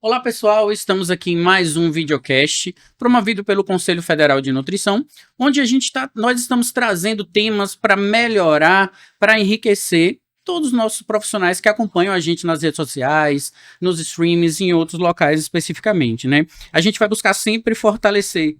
Olá pessoal, estamos aqui em mais um videocast promovido pelo Conselho Federal de Nutrição, onde nós estamos trazendo temas para melhorar, para enriquecer todos os nossos profissionais que acompanham a gente nas redes sociais, nos streams e em outros locais especificamente, né? A gente vai buscar sempre fortalecer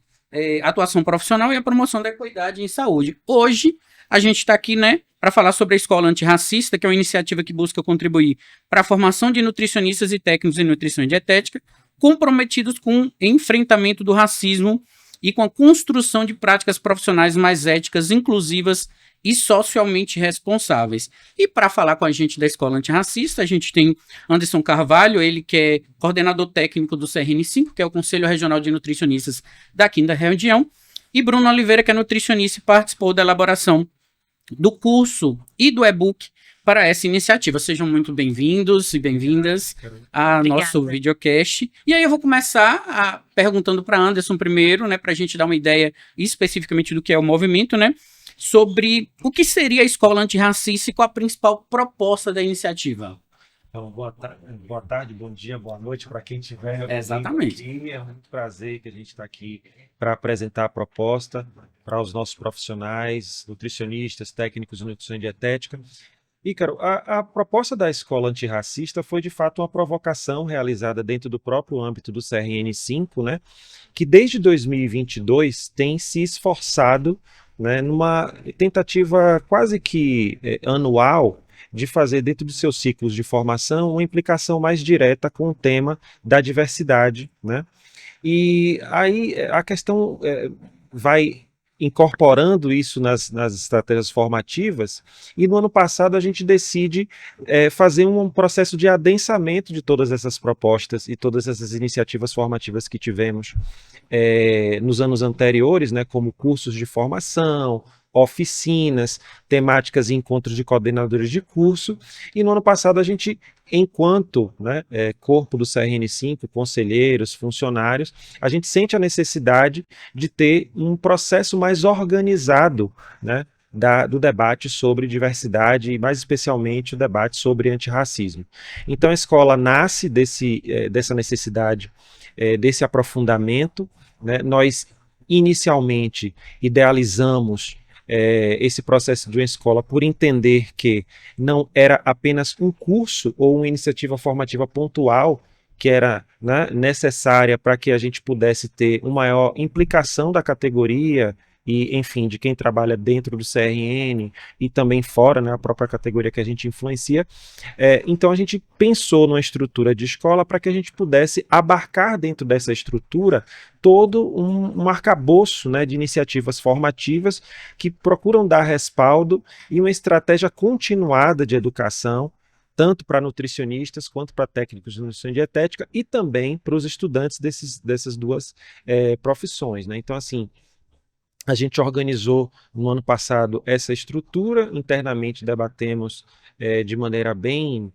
a atuação profissional e a promoção da equidade em saúde. Hoje a gente está aqui, né, para falar sobre a Escola Antirracista, que é uma iniciativa que busca contribuir para a formação de nutricionistas e técnicos em nutrição e dietética, comprometidos com o enfrentamento do racismo e com a construção de práticas profissionais mais éticas, inclusivas e socialmente responsáveis. E para falar com a gente da Escola Antirracista, a gente tem Anderson Carvalho, ele que é coordenador técnico do CRN5, que é o Conselho Regional de Nutricionistas daqui da região, e Bruno Oliveira, que é nutricionista e participou da elaboração do curso e do e-book para essa iniciativa. Sejam muito bem-vindos e bem-vindas a nosso videocast. E aí eu vou começar perguntando para Anderson primeiro, né, para a gente dar uma ideia especificamente do que é o movimento, né, sobre o que seria a Escola Antirracista e qual a principal proposta da iniciativa. Então, boa tarde, bom dia, boa noite para quem estiver Exatamente aqui. É muito prazer que a gente está aqui para apresentar a proposta para os nossos profissionais, nutricionistas, técnicos de nutrição e dietética. Ícaro, a proposta da Escola Antirracista foi de fato uma provocação realizada dentro do próprio âmbito do CRN5, né, que desde 2022 tem se esforçado, né, numa tentativa quase que anual de fazer dentro dos seus ciclos de formação uma implicação mais direta com o tema da diversidade, né? E aí a questão vai incorporando isso nas estratégias formativas, e no ano passado a gente decide fazer um processo de adensamento de todas essas propostas e todas essas iniciativas formativas que tivemos nos anos anteriores, né, como cursos de formação, oficinas, temáticas e encontros de coordenadores de curso, e no ano passado a gente, enquanto corpo do CRN5, conselheiros, funcionários, a gente sente a necessidade de ter um processo mais organizado, né, do debate sobre diversidade e, mais especialmente, o debate sobre antirracismo. Então, a escola nasce dessa necessidade, desse aprofundamento, né? Nós, inicialmente, idealizamos esse processo de uma escola por entender que não era apenas um curso ou uma iniciativa formativa pontual que era, né, necessária para que a gente pudesse ter uma maior implicação da categoria e, enfim, de quem trabalha dentro do CRN e também fora, né, a própria categoria que a gente influencia. Então a gente pensou numa estrutura de escola para que a gente pudesse abarcar dentro dessa estrutura todo um arcabouço, né, de iniciativas formativas que procuram dar respaldo e uma estratégia continuada de educação, tanto para nutricionistas quanto para técnicos de nutrição e dietética, e também para os estudantes dessas duas profissões, né? Então, assim, a gente organizou no ano passado essa estrutura, internamente debatemos de maneira bem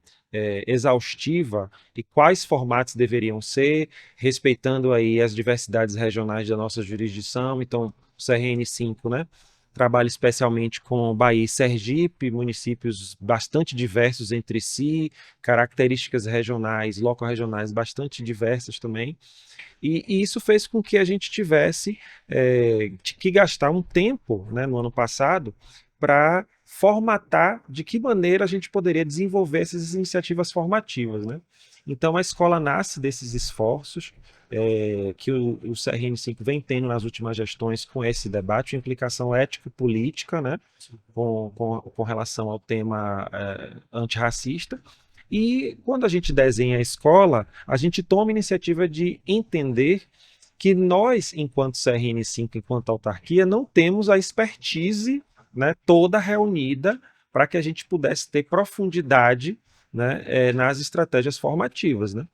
exaustiva e quais formatos deveriam ser, respeitando aí as diversidades regionais da nossa jurisdição. Então, o CRN5, né, trabalha especialmente com Bahia e Sergipe, municípios bastante diversos entre si, características regionais, locorregionais bastante diversas também. E isso fez com que a gente tivesse que gastar um tempo, né, no ano passado para formatar de que maneira a gente poderia desenvolver essas iniciativas formativas, né? Então a escola nasce desses esforços que o CRN5 vem tendo nas últimas gestões com esse debate, implicação ético-política, né, com relação ao tema antirracista. E quando a gente desenha a escola, a gente toma a iniciativa de entender que nós, enquanto CRN5, enquanto autarquia, não temos a expertise, né, toda reunida para que a gente pudesse ter profundidade, né, nas estratégias formativas, né?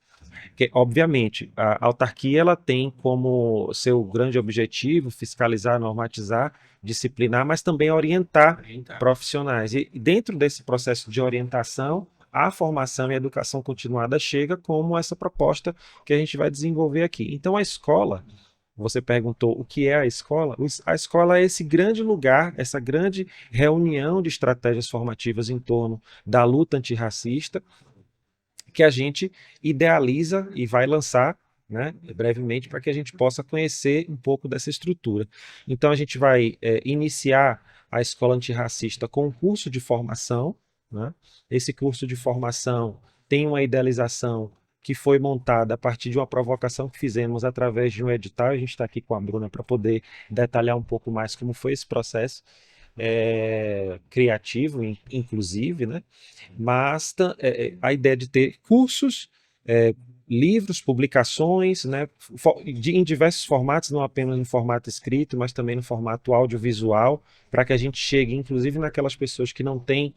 Porque, obviamente, a autarquia ela tem como seu grande objetivo fiscalizar, normatizar, disciplinar, mas também orientar profissionais. E dentro desse processo de orientação, a formação e a educação continuada chega como essa proposta que a gente vai desenvolver aqui. Então, a escola, você perguntou o que é a escola? A escola é esse grande lugar, essa grande reunião de estratégias formativas em torno da luta antirracista, que a gente idealiza e vai lançar, né, brevemente, para que a gente possa conhecer um pouco dessa estrutura. Então a gente vai iniciar a Escola Antirracista com um curso de formação, né? Esse curso de formação tem uma idealização que foi montada a partir de uma provocação que fizemos através de um edital. A gente está aqui com a Bruna para poder detalhar um pouco mais como foi esse processo criativo, inclusive, né? Mas a ideia de ter cursos, livros, publicações, né, em diversos formatos, não apenas no formato escrito, mas também no formato audiovisual, para que a gente chegue, inclusive, naquelas pessoas que não têm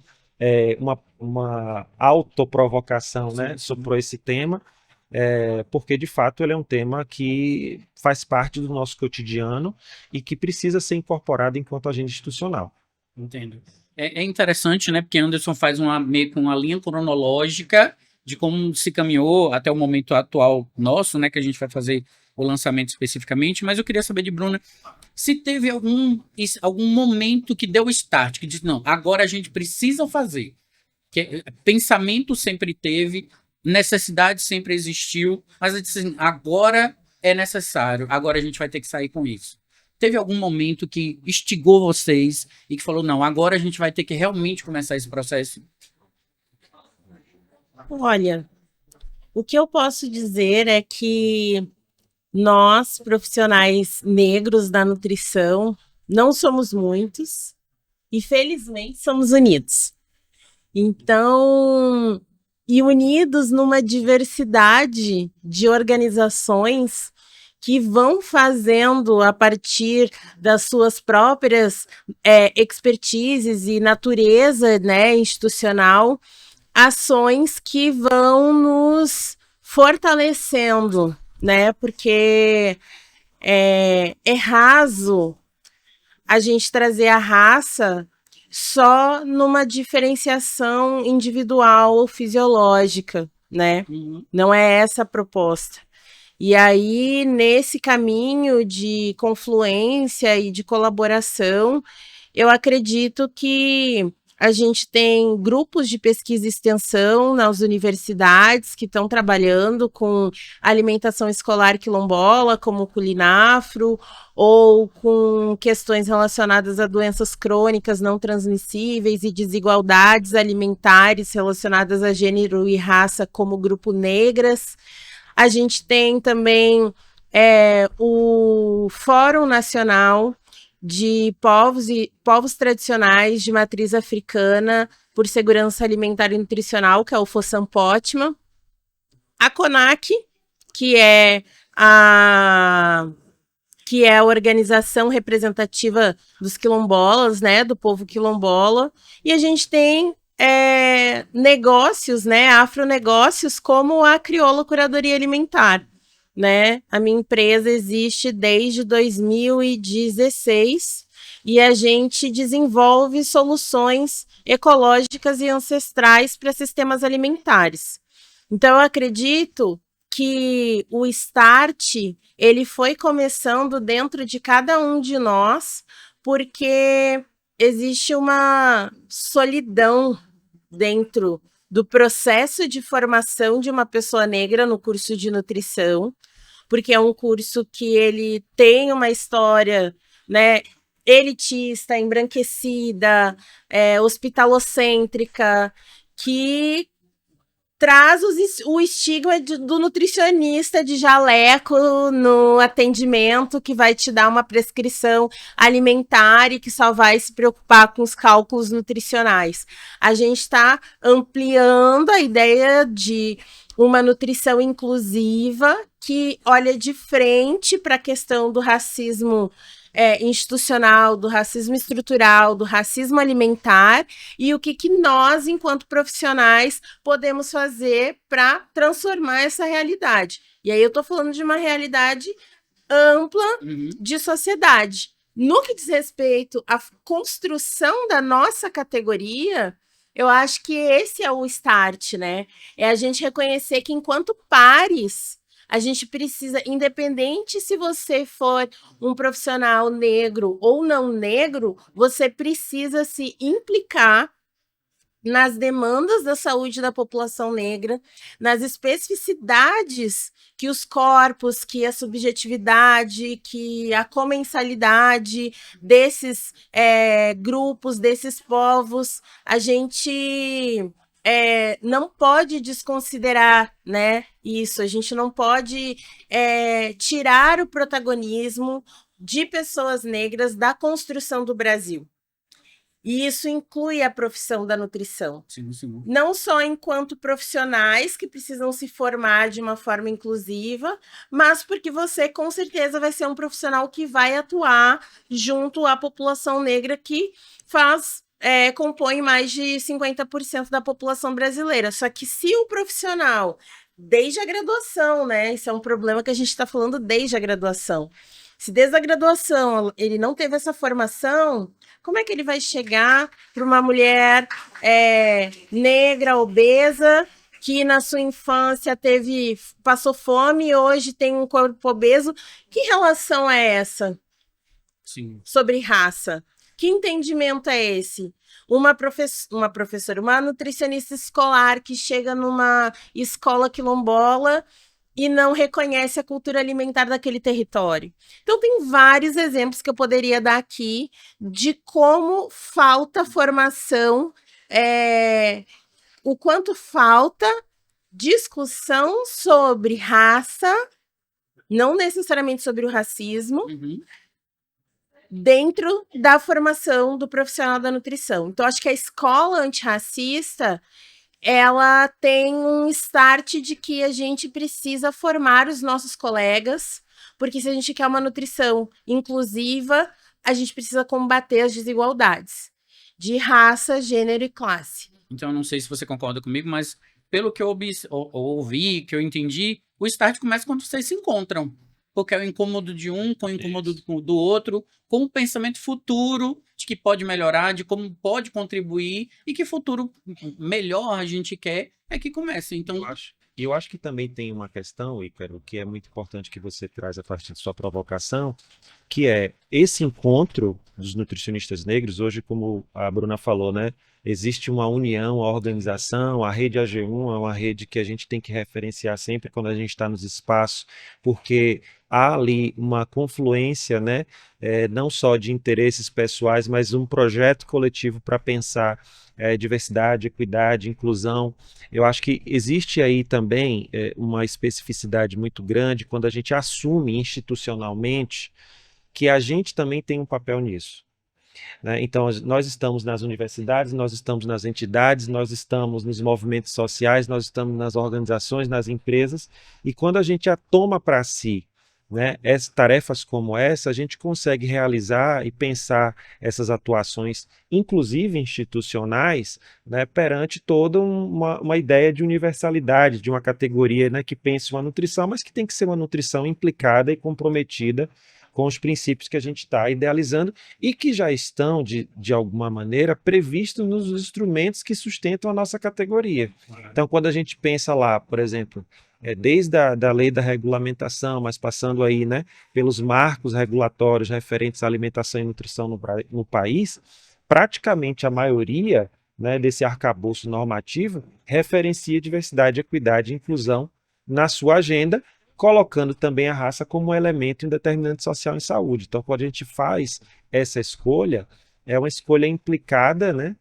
uma autoprovocação, né, sobre esse tema, porque de fato ele é um tema que faz parte do nosso cotidiano e que precisa ser incorporado enquanto agenda institucional. Entendo. É interessante, né? Porque Anderson faz meio que uma linha cronológica de como se caminhou até o momento atual nosso, né? Que a gente vai fazer o lançamento especificamente. Mas eu queria saber de Bruna se teve algum momento que deu start, que disse, não, agora a gente precisa fazer. Que pensamento sempre teve, necessidade sempre existiu, mas eu disse assim, agora é necessário, agora a gente vai ter que sair com isso. Teve algum momento que instigou vocês e que falou, não, agora a gente vai ter que realmente começar esse processo? Olha, o que eu posso dizer é que nós, profissionais negros da nutrição, não somos muitos e felizmente somos unidos. Então, e unidos numa diversidade de organizações que vão fazendo, a partir das suas próprias expertises e natureza, né, institucional, ações que vão nos fortalecendo, né, porque é raso a gente trazer a raça só numa diferenciação individual ou fisiológica, né? Uhum. Não é essa a proposta. E aí, nesse caminho de confluência e de colaboração, eu acredito que a gente tem grupos de pesquisa e extensão nas universidades que estão trabalhando com alimentação escolar quilombola, como o Culinafro, ou com questões relacionadas a doenças crônicas não transmissíveis e desigualdades alimentares relacionadas a gênero e raça, como o Grupo Negras. A gente tem também o Fórum Nacional de povos tradicionais de matriz africana por segurança alimentar e nutricional, que é o Fossampotma. A CONAC, que é a organização representativa dos quilombolas, né, do povo quilombola. E a gente tem negócios, né, afronegócios, como a Crioula Curadoria Alimentar. Né? A minha empresa existe desde 2016 e a gente desenvolve soluções ecológicas e ancestrais para sistemas alimentares. Então, eu acredito que o start ele foi começando dentro de cada um de nós, porque existe uma solidão dentro do processo de formação de uma pessoa negra no curso de nutrição, porque é um curso que ele tem uma história, né, elitista, embranquecida, hospitalocêntrica, que traz o estigma do nutricionista de jaleco no atendimento, que vai te dar uma prescrição alimentar e que só vai se preocupar com os cálculos nutricionais. A gente está ampliando a ideia de uma nutrição inclusiva que olha de frente para a questão do racismo institucional, do racismo estrutural, do racismo alimentar e o que nós, enquanto profissionais, podemos fazer para transformar essa realidade. E aí eu estou falando de uma realidade ampla de sociedade. No que diz respeito à construção da nossa categoria, eu acho que esse é o start, né? É a gente reconhecer que, enquanto pares, a gente precisa, independente se você for um profissional negro ou não negro, você precisa se implicar nas demandas da saúde da população negra, nas especificidades que os corpos, que a subjetividade, que a comensalidade desses grupos, desses povos, a gente não pode desconsiderar, né, isso, a gente não pode tirar o protagonismo de pessoas negras da construção do Brasil. E isso inclui a profissão da nutrição. Sim, sim. Não só enquanto profissionais que precisam se formar de uma forma inclusiva, mas porque você com certeza vai ser um profissional que vai atuar junto à população negra que compõe mais de 50% da população brasileira. Só que se o profissional, desde a graduação, né? Isso é um problema que a gente está falando desde a graduação. Se desde a graduação ele não teve essa formação, como é que ele vai chegar para uma mulher negra, obesa, que na sua infância passou fome e hoje tem um corpo obeso? Que relação é essa? Sim. Sobre raça? Que entendimento é esse? Uma professora, uma nutricionista escolar que chega numa escola quilombola e não reconhece a cultura alimentar daquele território. Então, tem vários exemplos que eu poderia dar aqui de como falta formação, o quanto falta discussão sobre raça, não necessariamente sobre o racismo, dentro da formação do profissional da nutrição. Então, acho que a escola antirracista ela tem um start de que a gente precisa formar os nossos colegas, porque se a gente quer uma nutrição inclusiva, a gente precisa combater as desigualdades de raça, gênero e classe. Então, não sei se você concorda comigo, mas pelo que eu ouvi, que eu entendi, o start começa quando vocês se encontram. Porque é o incômodo de um com o incômodo do outro, com o pensamento futuro de que pode melhorar, de como pode contribuir e que futuro melhor a gente quer é que comece. Então, eu acho que também tem uma questão, Ícaro, que é muito importante que você traz a partir de sua provocação, que é esse encontro dos nutricionistas negros, hoje, como a Bruna falou, né? Existe uma união, a organização, a rede AG1 é uma rede que a gente tem que referenciar sempre quando a gente está nos espaços, porque há ali uma confluência, né? Não só de interesses pessoais, mas um projeto coletivo para pensar diversidade, equidade, inclusão. Eu acho que existe aí também uma especificidade muito grande quando a gente assume institucionalmente que a gente também tem um papel nisso. Né? Então, nós estamos nas universidades, nós estamos nas entidades, nós estamos nos movimentos sociais, nós estamos nas organizações, nas empresas, e quando a gente toma para si, né, tarefas como essa, a gente consegue realizar e pensar essas atuações, inclusive institucionais, né, perante toda uma ideia de universalidade, de uma categoria, né, que pense uma nutrição, mas que tem que ser uma nutrição implicada e comprometida com os princípios que a gente está idealizando e que já estão, de alguma maneira, previstos nos instrumentos que sustentam a nossa categoria. Então, quando a gente pensa lá, por exemplo, desde a lei da regulamentação, mas passando aí, né, pelos marcos regulatórios referentes à alimentação e nutrição no país, praticamente a maioria, né, desse arcabouço normativo referencia diversidade, equidade e inclusão na sua agenda, colocando também a raça como um elemento determinante social em saúde. Então, quando a gente faz essa escolha, é uma escolha implicada, né,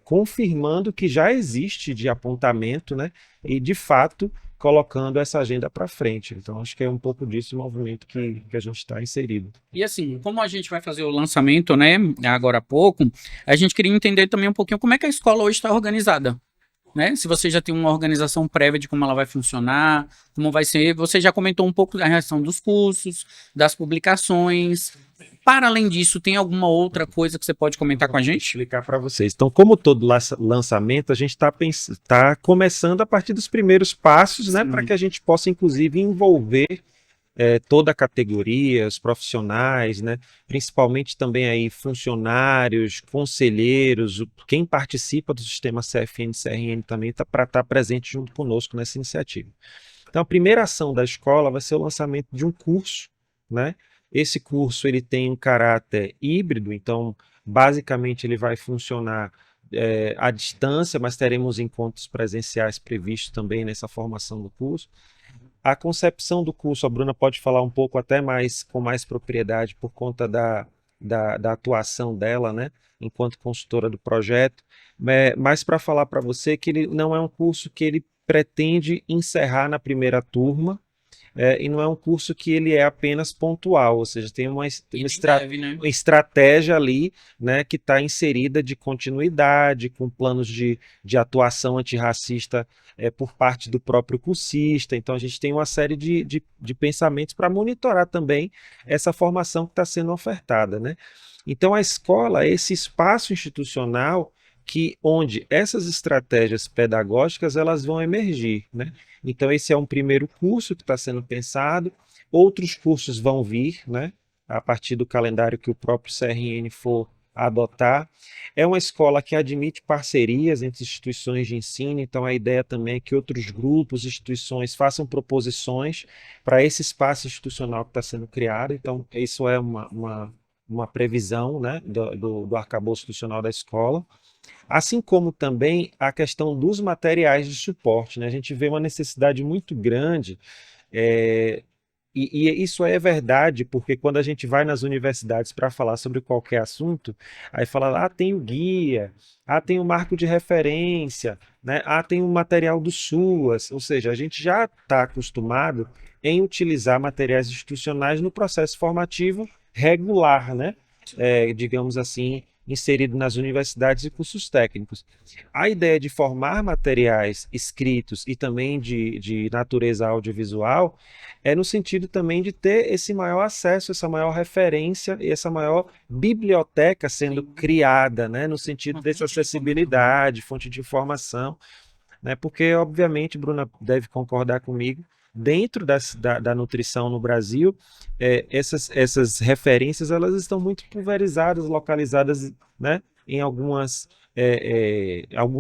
confirmando que já existe de apontamento, né, e, de fato, colocando essa agenda para frente. Então, acho que é um pouco disso o movimento que a gente está inserido. E assim, como a gente vai fazer o lançamento, né, agora há pouco, a gente queria entender também um pouquinho como é que a escola hoje está organizada. Né? Se você já tem uma organização prévia de como ela vai funcionar, como vai ser, você já comentou um pouco da reação dos cursos, das publicações. Para além disso, tem alguma outra coisa que você pode comentar com a gente? Explicar para vocês. Então, como todo lançamento, a gente está começando a partir dos primeiros passos, né, para que a gente possa, inclusive, envolver toda a categoria, os profissionais, né? Principalmente também aí funcionários, conselheiros, quem participa do sistema CFN, CRN também para estar presente junto conosco nessa iniciativa. Então, a primeira ação da escola vai ser o lançamento de um curso, né? Esse curso ele tem um caráter híbrido, então basicamente ele vai funcionar à distância, mas teremos encontros presenciais previstos também nessa formação do curso. A concepção do curso, a Bruna pode falar um pouco até mais com mais propriedade por conta da atuação dela, né, enquanto consultora do projeto, mas para falar para você que ele não é um curso que ele pretende encerrar na primeira turma, e não é um curso que ele é apenas pontual, ou seja, tem uma Né? estratégia ali, né, que está inserida de continuidade, com planos de atuação antirracista por parte do próprio cursista. Então, a gente tem uma série de pensamentos para monitorar também essa formação que está sendo ofertada, né? Então, a escola é esse espaço institucional onde essas estratégias pedagógicas elas vão emergir, né? Então, esse é um primeiro curso que está sendo pensado. Outros cursos vão vir, né, a partir do calendário que o próprio CRN for adotar. É uma escola que admite parcerias entre instituições de ensino, então a ideia também é que outros grupos, instituições façam proposições para esse espaço institucional que está sendo criado. Então, isso é uma previsão, né, do arcabouço institucional da escola. Assim como também a questão dos materiais de suporte, né? A gente vê uma necessidade muito grande, é, e isso é verdade, porque quando a gente vai nas universidades para falar sobre qualquer assunto, aí fala, tem o guia, tem o marco de referência, né? Tem o material do SUAS, ou seja, a gente já está acostumado em utilizar materiais institucionais no processo formativo regular, né? Digamos assim, inserido nas universidades e cursos técnicos. A ideia de formar materiais escritos e também de natureza audiovisual é no sentido também de ter esse maior acesso, essa maior referência e essa maior biblioteca sendo criada, né, no sentido dessa acessibilidade, fonte de informação, né, porque, obviamente, Bruna deve concordar comigo, dentro da nutrição no Brasil, essas referências elas estão muito pulverizadas, localizadas, né, em alguns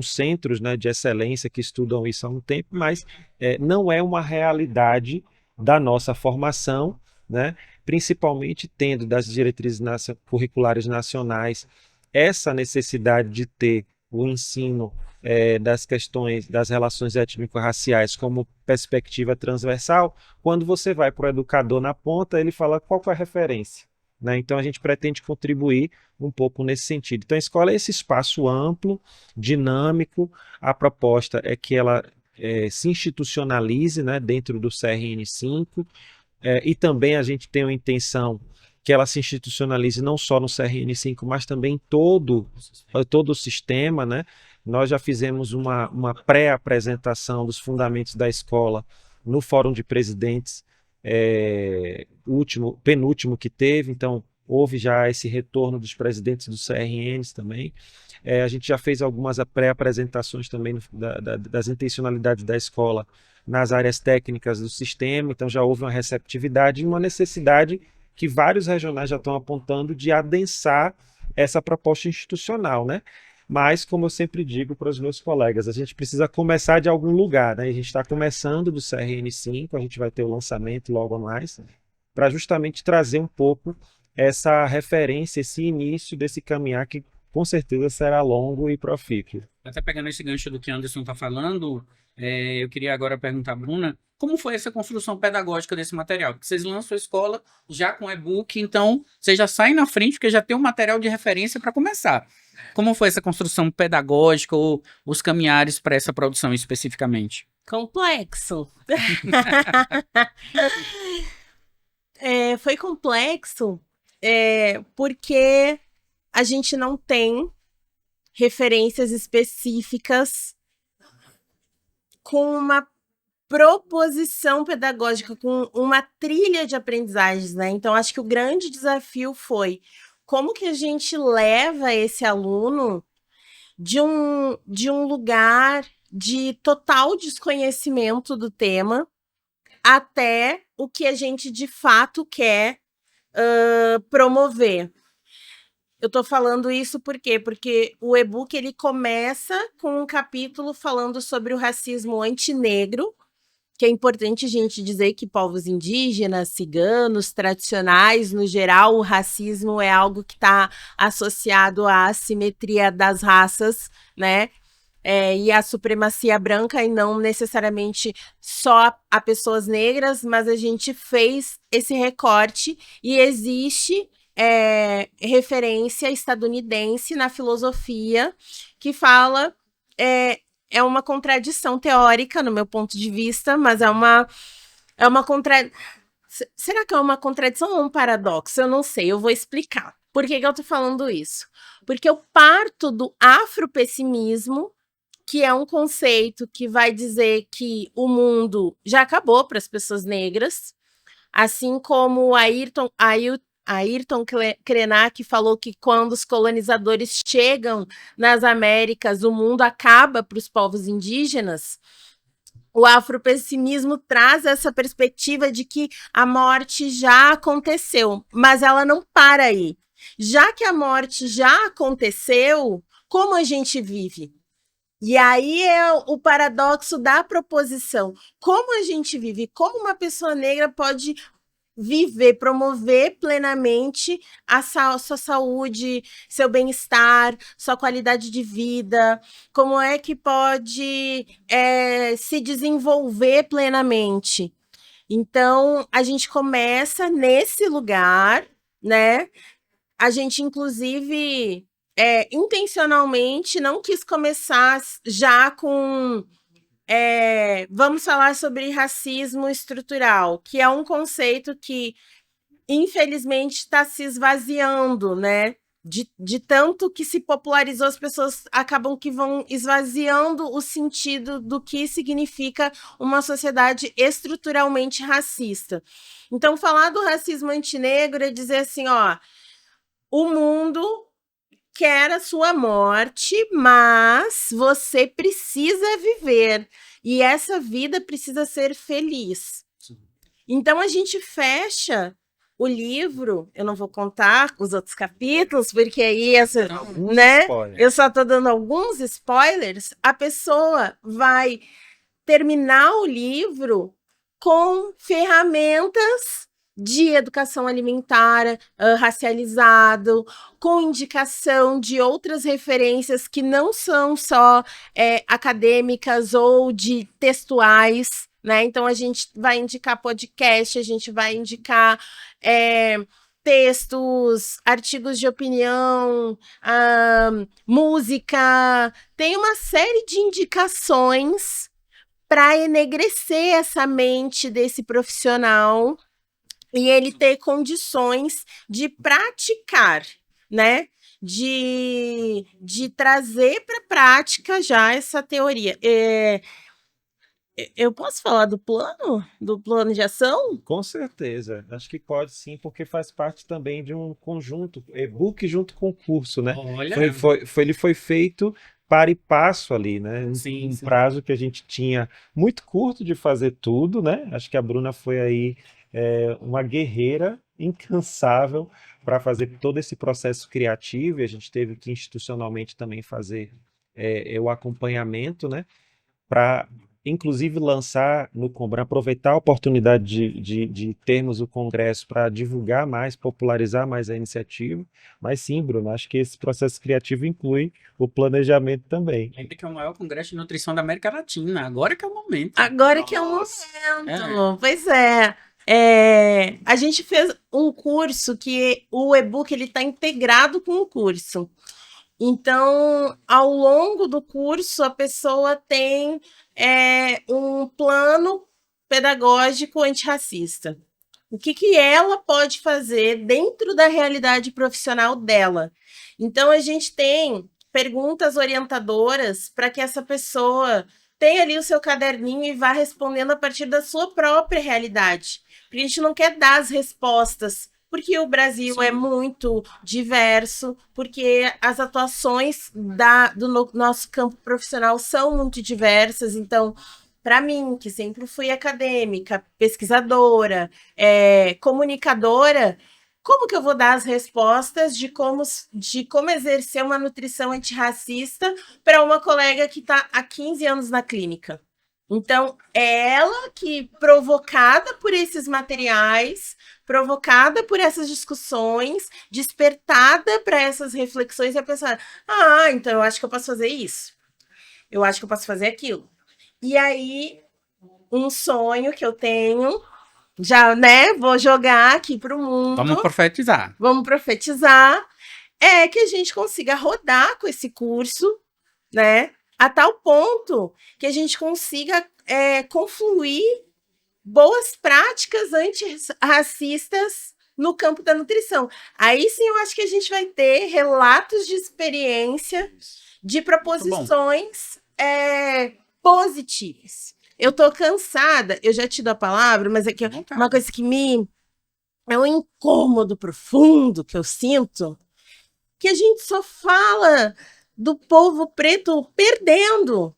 centros, né, de excelência que estudam isso há um tempo, mas não é uma realidade da nossa formação, né, principalmente tendo das diretrizes curriculares nacionais essa necessidade de ter o ensino das questões das relações étnico-raciais como perspectiva transversal. Quando você vai para o educador na ponta, ele fala qual é a referência, né? Então a gente pretende contribuir um pouco nesse sentido. Então a escola é esse espaço amplo, dinâmico. A proposta é que ela se institucionalize, né, dentro do CRN5, e também a gente tem a intenção que ela se institucionalize não só no CRN5, mas também em todo o sistema, né? Nós já fizemos uma pré-apresentação dos fundamentos da escola no Fórum de Presidentes, penúltimo que teve, então houve já esse retorno dos presidentes dos CRNs também. A gente já fez algumas pré-apresentações também das intencionalidades da escola nas áreas técnicas do sistema, então já houve uma receptividade e uma necessidade que vários regionais já estão apontando de adensar essa proposta institucional, né? Mas, como eu sempre digo para os meus colegas, a gente precisa começar de algum lugar, né? A gente está começando do CRN5, a gente vai ter o lançamento logo a mais, para justamente trazer um pouco essa referência, esse início desse caminhar que com certeza será longo e profícuo. Até pegando esse gancho do que Anderson está falando, eu queria agora perguntar à Bruna, como foi essa construção pedagógica desse material? Porque vocês lançam a escola já com e-book, então vocês já saem na frente porque já tem um material de referência para começar. Como foi essa construção pedagógica ou os caminhares para essa produção especificamente? Complexo. Foi complexo porque a gente não tem referências específicas com uma proposição pedagógica, com uma trilha de aprendizagens, né? Então, acho que o grande desafio foi como que a gente leva esse aluno de um lugar de total desconhecimento do tema até o que a gente de fato quer promover. Eu tô falando isso por quê? Porque o e-book ele começa com um capítulo falando sobre o racismo antinegro, que é importante a gente dizer que povos indígenas, ciganos, tradicionais, no geral, o racismo é algo que está associado à assimetria das raças, né? E à supremacia branca, e não necessariamente só a pessoas negras, mas a gente fez esse recorte e existe referência estadunidense na filosofia que fala... É uma contradição teórica, no meu ponto de vista, mas é uma contradição. Será que é uma contradição ou um paradoxo? Eu não sei, eu vou explicar. Por que eu tô falando isso? Porque eu parto do afropessimismo, que é um conceito que vai dizer que o mundo já acabou para as pessoas negras, assim como Ayrton Krenak falou que quando os colonizadores chegam nas Américas, o mundo acaba para os povos indígenas. O afropessimismo traz essa perspectiva de que a morte já aconteceu, mas ela não para aí. Já que a morte já aconteceu, como a gente vive? E aí é o paradoxo da proposição. Como a gente vive? Como uma pessoa negra pode viver, promover plenamente sua saúde, seu bem-estar, sua qualidade de vida? Como é que pode se desenvolver plenamente? Então, a gente começa nesse lugar, né? A gente, inclusive, intencionalmente não quis começar já com... vamos falar sobre racismo estrutural, que é um conceito que, infelizmente, está se esvaziando, né? De tanto que se popularizou, as pessoas acabam que vão esvaziando o sentido do que significa uma sociedade estruturalmente racista. Então, falar do racismo antinegro é dizer assim, ó, o mundo quer a sua morte, mas você precisa viver. E essa vida precisa ser feliz. Então, a gente fecha o livro, eu não vou contar os outros capítulos, porque aí né? Eu só estou dando alguns spoilers. A pessoa vai terminar o livro com ferramentas de educação alimentar racializado, com indicação de outras referências que não são só acadêmicas ou de textuais, né? Então, a gente vai indicar podcast, a gente vai indicar textos, artigos de opinião, música. Tem uma série de indicações para enegrecer essa mente desse profissional e ele ter condições de praticar, né? De trazer para a prática já essa teoria. Eu posso falar do plano de ação? Com certeza, acho que pode sim, porque faz parte também de um conjunto, e-book junto com o curso, né? Olha, Ele foi feito para e passo ali, né? Sim, Um sim. prazo que a gente tinha muito curto de fazer tudo, né? Acho que a Bruna foi aí uma guerreira incansável para fazer todo esse processo criativo, e a gente teve que institucionalmente também fazer o acompanhamento, né? Para inclusive lançar no Combran, aproveitar a oportunidade de termos o congresso para divulgar mais, popularizar mais a iniciativa. Mas sim, Bruno, acho que esse processo criativo inclui o planejamento também. Ainda que é o maior congresso de nutrição da América Latina. Agora que é o momento. Agora que é o momento. Pois é. A gente fez um curso que o e-book está integrado com o curso. Então, ao longo do curso, a pessoa tem um plano pedagógico antirracista. O que ela pode fazer dentro da realidade profissional dela? Então, a gente tem perguntas orientadoras para que essa pessoa tenha ali o seu caderninho e vá respondendo a partir da sua própria realidade. Porque a gente não quer dar as respostas, porque o Brasil é muito diverso, porque as atuações do nosso campo profissional são muito diversas. Então, para mim, que sempre fui acadêmica, pesquisadora, comunicadora, como que eu vou dar as respostas de como exercer uma nutrição antirracista para uma colega que está há 15 anos na clínica? Então, é ela que, provocada por esses materiais, provocada por essas discussões, despertada para essas reflexões, vai pensar: ah, então eu acho que eu posso fazer isso, eu acho que eu posso fazer aquilo. E aí, um sonho que eu tenho, já, né, vou jogar aqui para o mundo, Vamos profetizar. vamos profetizar, é que a gente consiga rodar com esse curso, né, a tal ponto que a gente consiga confluir boas práticas antirracistas no campo da nutrição. Aí sim eu acho que a gente vai ter relatos de experiência, de proposições positivas. Eu tô cansada, eu já te dou a palavra, mas aqui uma coisa que é um incômodo profundo que eu sinto, que a gente só fala do povo preto perdendo.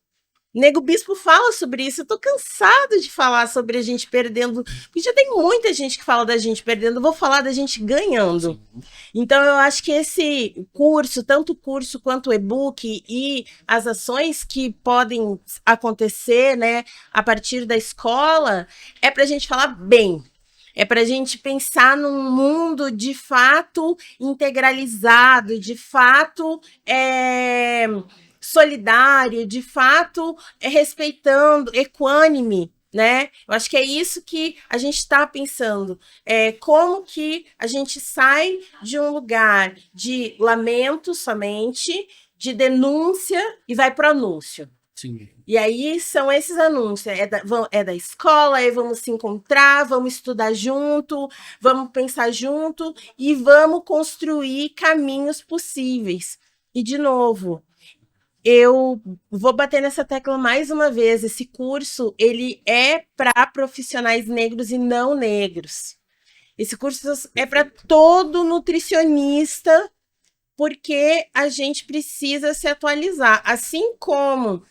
Nego Bispo fala sobre isso. Eu tô cansada de falar sobre a gente perdendo, porque já tem muita gente que fala da gente perdendo. Eu vou falar da gente ganhando. Sim. Então eu acho que esse curso, tanto o curso quanto o e-book e as ações que podem acontecer, né, a partir da escola, é pra gente falar bem. É para a gente pensar num mundo de fato integralizado, de fato solidário, de fato respeitando, equânime, né? Eu acho que é isso que a gente está pensando. Como que a gente sai de um lugar de lamento somente, de denúncia e vai para o anúncio. Sim. E aí são esses anúncios, é da escola, aí vamos se encontrar, vamos estudar junto, vamos pensar junto e vamos construir caminhos possíveis. E, de novo, eu vou bater nessa tecla mais uma vez, esse curso, ele é para profissionais negros e não negros. Esse curso é para todo nutricionista, porque a gente precisa se atualizar. Assim como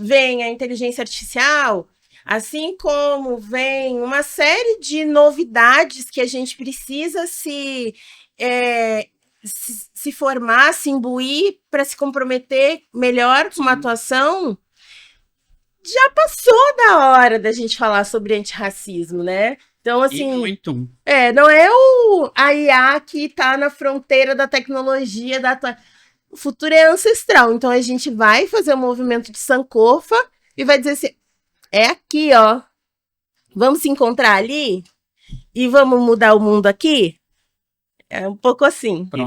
vem a inteligência artificial, assim como vem uma série de novidades que a gente precisa se formar, se imbuir para se comprometer melhor com uma atuação, já passou da hora da gente falar sobre antirracismo, né? Então, assim, muito. Não é a IA que está na fronteira da tecnologia, o futuro é ancestral, então a gente vai fazer um movimento de Sankofa e vai dizer assim, é aqui, ó, vamos se encontrar ali e vamos mudar o mundo aqui? É um pouco assim. Pronto,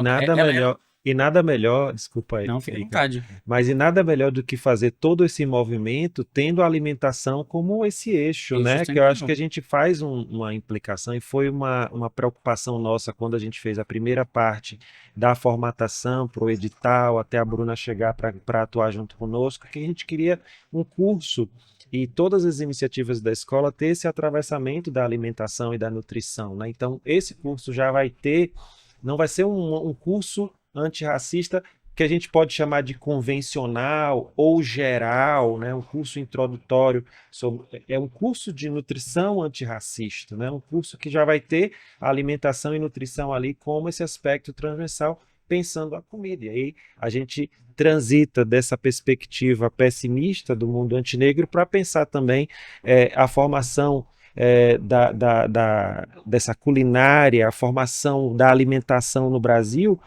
E nada melhor, desculpa aí. Não, fica à vontade. Mas e nada melhor do que fazer todo esse movimento tendo a alimentação como esse eixo, né? Que eu acho que a gente faz uma implicação e foi uma preocupação nossa quando a gente fez a primeira parte da formatação para o edital, até a Bruna chegar para atuar junto conosco, que a gente queria um curso e todas as iniciativas da escola ter esse atravessamento da alimentação e da nutrição, né? Então, esse curso já vai ter, não vai ser um curso antirracista que a gente pode chamar de convencional ou geral, né? Um curso introdutório, é um curso de nutrição antirracista, né? Um curso que já vai ter a alimentação e nutrição ali como esse aspecto transversal, pensando a comida. E aí a gente transita dessa perspectiva pessimista do mundo antinegro para pensar também a formação dessa culinária, a formação da alimentação no Brasil,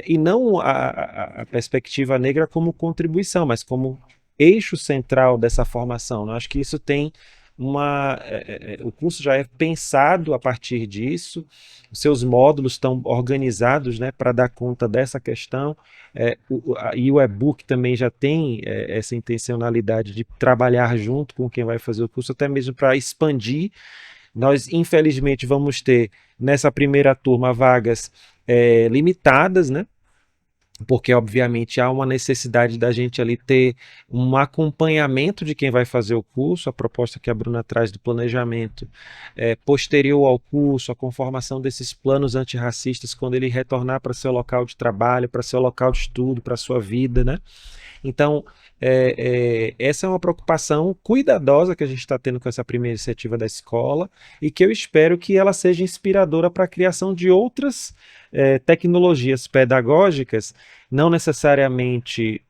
e não a perspectiva negra como contribuição, mas como eixo central dessa formação. Eu acho que isso tem o curso já é pensado a partir disso, os seus módulos estão organizados, né, para dar conta dessa questão, e o e-book também já tem essa intencionalidade de trabalhar junto com quem vai fazer o curso, até mesmo para expandir. Nós, infelizmente, vamos ter nessa primeira turma vagas limitadas, né? Porque, obviamente, há uma necessidade da gente ali ter um acompanhamento de quem vai fazer o curso, a proposta que a Bruna traz do planejamento posterior ao curso, a conformação desses planos antirracistas quando ele retornar para seu local de trabalho, para seu local de estudo, para a sua vida, né? Então, essa é uma preocupação cuidadosa que a gente está tendo com essa primeira iniciativa da escola e que eu espero que ela seja inspiradora para a criação de outras tecnologias pedagógicas, não necessariamente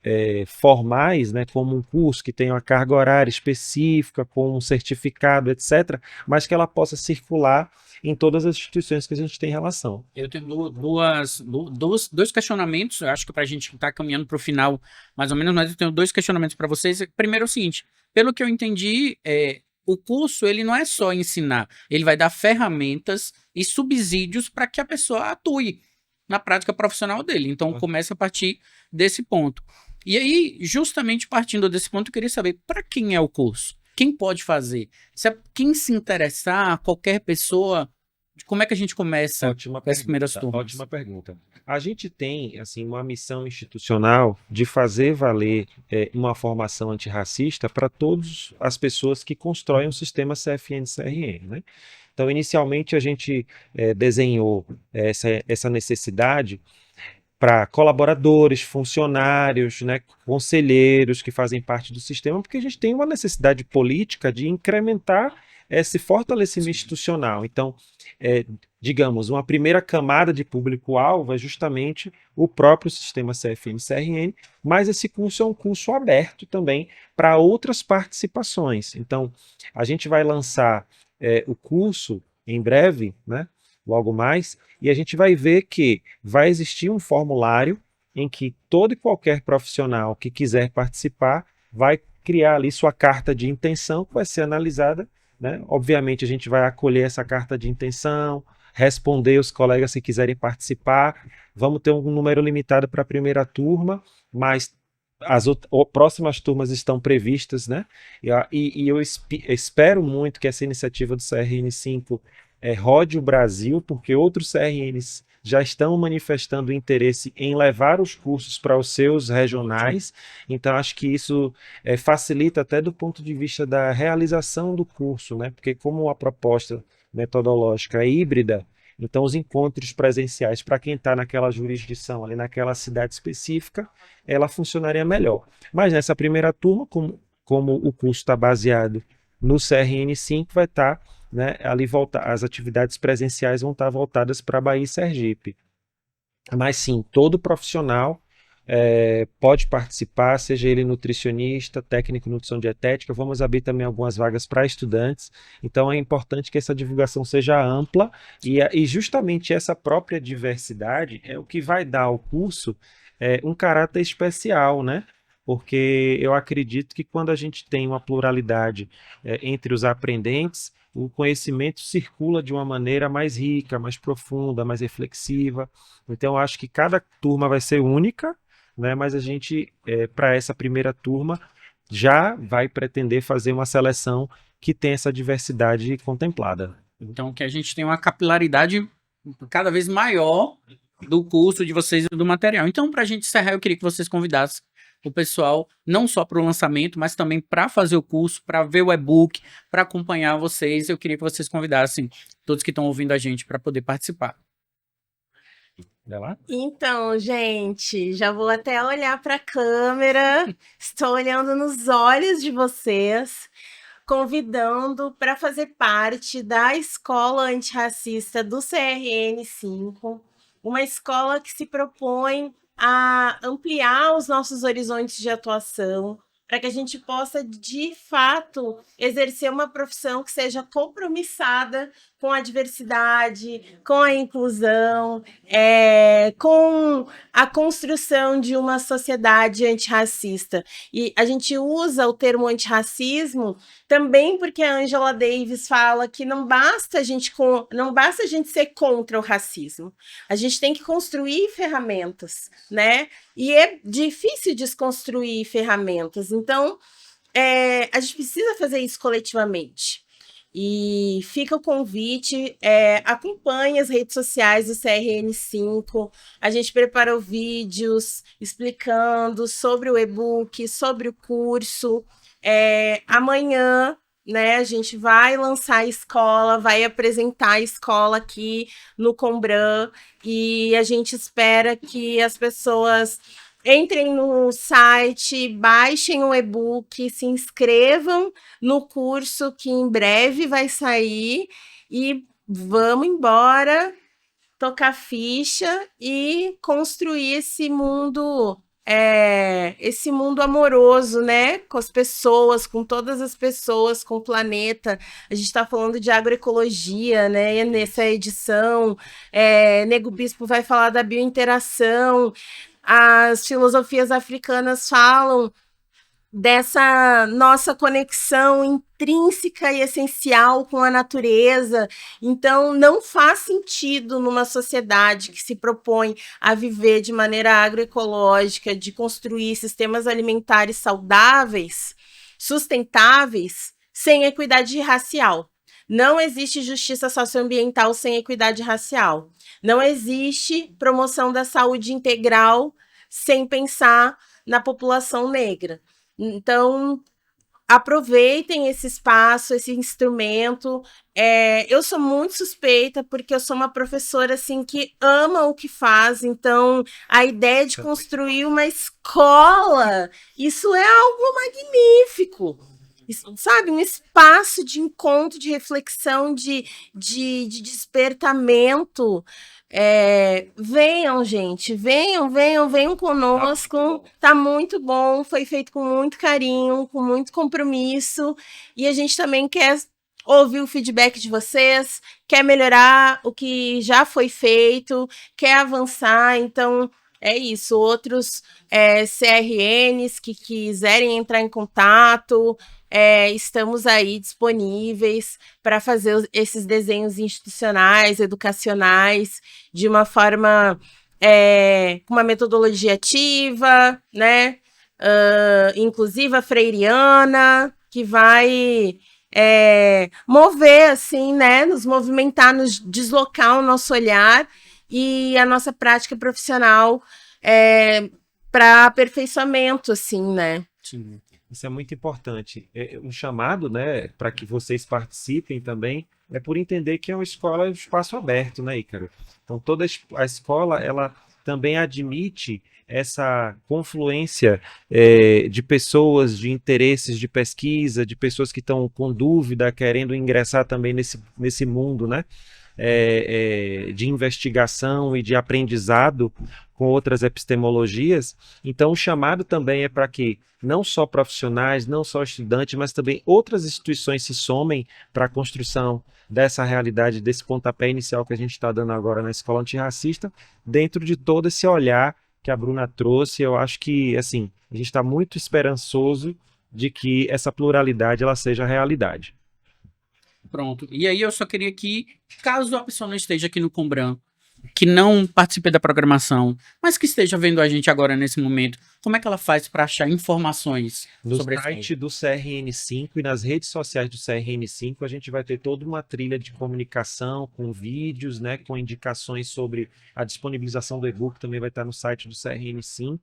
formais, né, como um curso que tem uma carga horária específica, com um certificado, etc., mas que ela possa circular em todas as instituições que a gente tem relação. Eu tenho dois questionamentos, eu acho que para a gente estar caminhando para o final, mais ou menos, mas eu tenho dois questionamentos para vocês. Primeiro é o seguinte, pelo que eu entendi, o curso ele não é só ensinar, ele vai dar ferramentas e subsídios para que a pessoa atue na prática profissional dele. Então, começa a partir desse ponto. E aí, justamente partindo desse ponto, eu queria saber para quem é o curso? Quem pode fazer? Quem se interessar, qualquer pessoa, como é que a gente começa com as primeiras turmas? Ótima pergunta. A gente tem assim, uma missão institucional de fazer valer uma formação antirracista para todas as pessoas que constroem o sistema CFN-CRN, né? Então, inicialmente, a gente desenhou essa necessidade para colaboradores, funcionários, né, conselheiros que fazem parte do sistema, porque a gente tem uma necessidade política de incrementar esse fortalecimento institucional. Então, digamos, uma primeira camada de público-alvo é justamente o próprio sistema CFN-CRN, mas esse curso é um curso aberto também para outras participações. Então, a gente vai lançar o curso em breve, né? Logo mais, e a gente vai ver que vai existir um formulário em que todo e qualquer profissional que quiser participar vai criar ali sua carta de intenção, que vai ser analisada, né? Obviamente a gente vai acolher essa carta de intenção, responder os colegas que quiserem participar, vamos ter um número limitado para a primeira turma, mas as próximas turmas estão previstas, né? E eu espero muito que essa iniciativa do CRN5 rode o Brasil, porque outros CRNs já estão manifestando interesse em levar os cursos para os seus regionais, então acho que isso facilita até do ponto de vista da realização do curso, né? Porque como a proposta metodológica é híbrida, então os encontros presenciais para quem está naquela jurisdição, ali naquela cidade específica, ela funcionaria melhor. Mas nessa primeira turma, como o curso está baseado no CRN5, vai estar né, ali as atividades presenciais vão estar voltadas para Bahia e Sergipe. Mas sim, todo profissional pode participar, seja ele nutricionista, técnico em nutrição dietética, vamos abrir também algumas vagas para estudantes, então é importante que essa divulgação seja ampla e justamente essa própria diversidade é o que vai dar ao curso um caráter especial, né? Porque eu acredito que quando a gente tem uma pluralidade entre os aprendentes, o conhecimento circula de uma maneira mais rica, mais profunda, mais reflexiva. Então, eu acho que cada turma vai ser única, né? Mas a gente, para essa primeira turma, já vai pretender fazer uma seleção que tem essa diversidade contemplada. Então, que a gente tem uma capilaridade cada vez maior do curso de vocês e do material. Então, para a gente encerrar, eu queria que vocês convidassem o pessoal, não só para o lançamento, mas também para fazer o curso, para ver o e-book, para acompanhar vocês. Eu queria que vocês convidassem todos que estão ouvindo a gente para poder participar. Vai lá? Então, gente, já vou até olhar para a câmera, estou olhando nos olhos de vocês, convidando para fazer parte da Escola Antirracista do CRN5, uma escola que se propõe a ampliar os nossos horizontes de atuação, para que a gente possa, de fato, exercer uma profissão que seja compromissada com a diversidade, com a inclusão, com a construção de uma sociedade antirracista. E a gente usa o termo antirracismo também porque a Angela Davis fala que não basta a gente ser contra o racismo, a gente tem que construir ferramentas, né? E é difícil desconstruir ferramentas, então a gente precisa fazer isso coletivamente. E fica o convite, acompanhe as redes sociais do CRN5, a gente preparou vídeos explicando sobre o e-book, sobre o curso. Amanhã, né, a gente vai lançar a escola, vai apresentar a escola aqui no Combran e a gente espera que as pessoas entrem no site, baixem o e-book, se inscrevam no curso que em breve vai sair e vamos embora tocar ficha e construir esse mundo amoroso, né? Com as pessoas, com todas as pessoas, com o planeta. A gente está falando de agroecologia, né? Nessa edição, Nego Bispo vai falar da biointeração. As filosofias africanas falam dessa nossa conexão intrínseca e essencial com a natureza. Então, não faz sentido numa sociedade que se propõe a viver de maneira agroecológica, de construir sistemas alimentares saudáveis, sustentáveis, sem equidade racial. Não existe justiça socioambiental sem equidade racial. Não existe promoção da saúde integral sem pensar na população negra. Então, aproveitem esse espaço, esse instrumento. Eu sou muito suspeita porque eu sou uma professora assim que ama o que faz. Então, a ideia de construir uma escola, isso é algo magnífico. Isso, sabe, um espaço de encontro, de reflexão, de despertamento. Venham, gente, venham conosco. Tá muito bom, foi feito com muito carinho, com muito compromisso. E a gente também quer ouvir o feedback de vocês, quer melhorar o que já foi feito, quer avançar. Então, é isso. Outros CRNs que quiserem entrar em contato, estamos aí disponíveis para fazer esses desenhos institucionais, educacionais, de uma forma, com uma metodologia ativa, né? Inclusiva freiriana, que vai mover, assim, né? Nos movimentar, nos deslocar o nosso olhar e a nossa prática profissional para aperfeiçoamento, assim, né? Sim. Isso é muito importante. Um chamado, né, para que vocês participem também, é por entender que é uma escola de espaço aberto, né, Ícaro? Então, toda a escola, ela também admite essa confluência de pessoas, de interesses de pesquisa, de pessoas que estão com dúvida, querendo ingressar também nesse mundo, né? De investigação e de aprendizado com outras epistemologias. Então, o chamado também é para que não só profissionais, não só estudantes, mas também outras instituições se somem para a construção dessa realidade, desse pontapé inicial que a gente está dando agora na Escola Antirracista, dentro de todo esse olhar que a Bruna trouxe. Eu acho que, assim, a gente está muito esperançoso de que essa pluralidade ela seja realidade. Pronto. E aí eu só queria que, caso a pessoa não esteja aqui no Combran, que não participe da programação, mas que esteja vendo a gente agora nesse momento, como é que ela faz para achar informações sobre esse No site do CRN5 e nas redes sociais do CRN5, a gente vai ter toda uma trilha de comunicação com vídeos, né, com indicações sobre a disponibilização do e-book, também vai estar no site do CRN5,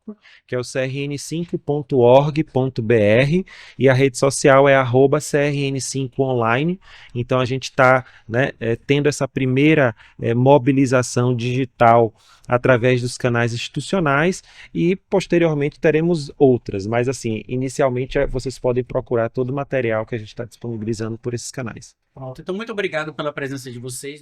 que é o crn5.org.br, e a rede social é @crn5online. Então a gente está, né, tendo essa primeira mobilização digital através dos canais institucionais e posteriormente teremos outras, mas assim, inicialmente vocês podem procurar todo o material que a gente está disponibilizando por esses canais. Pronto. Então, muito obrigado pela presença de vocês.